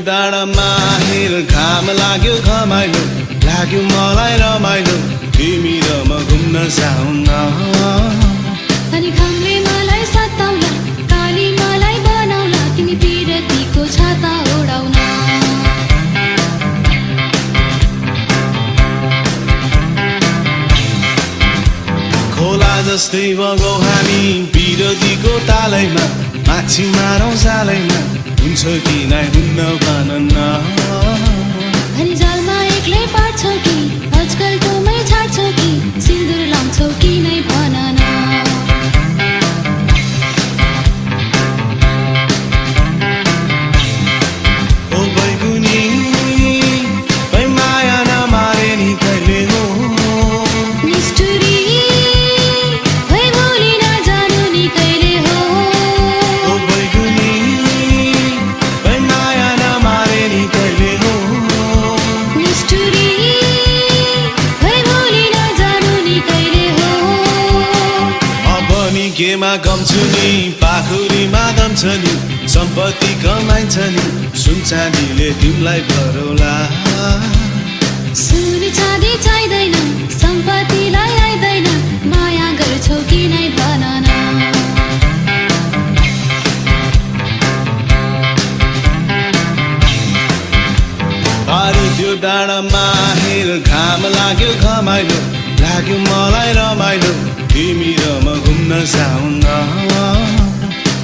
डाँडामा हेर घाम लाग्यो घमाइलो लाग्यो मलाई रमाइलो तिमी र म घुम्न जाउन अनि घामले मलाई सताउला काली मलाई बनाउला तिमी पिरतीको छाता ओढाउन खोला जस्तै बगौ हामी पिरतीको तालैमा माछी मारौँ जालैमा हुन्छ कि नै हुन्न भन न अनि जालमा एक्लै पार्छौ कि आजकल टोमै छाड्छौ कि सिन्दुर लाउँछौ कि नै भन न ओ बैगुनी बै माया नमारे नि कहिले हो निष्ठुरी भै भोलि नजानु नि कहिले हो ओ बैगुनी बै माया नमारे नि कहिले हो निष्ठुरी भै भोलि नजानु नि कहिले हो अब नि केमा कम छु नि पाखुरीमा दम छ नि सम्पत्ति कमाइन्छ नि सुन चाँदीले तिमीलाई भरौला सुन चाँदी चाहिँदैन सम्पत्तिलाई आइदैन माया गर्छौ कि नै भन न पारी त्यो डाँडामा हेर घाम लाग्यो घमाइलो लाग्यो मलाई रमाइलो तिमी र म घुम्न जाउन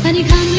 अनि घाम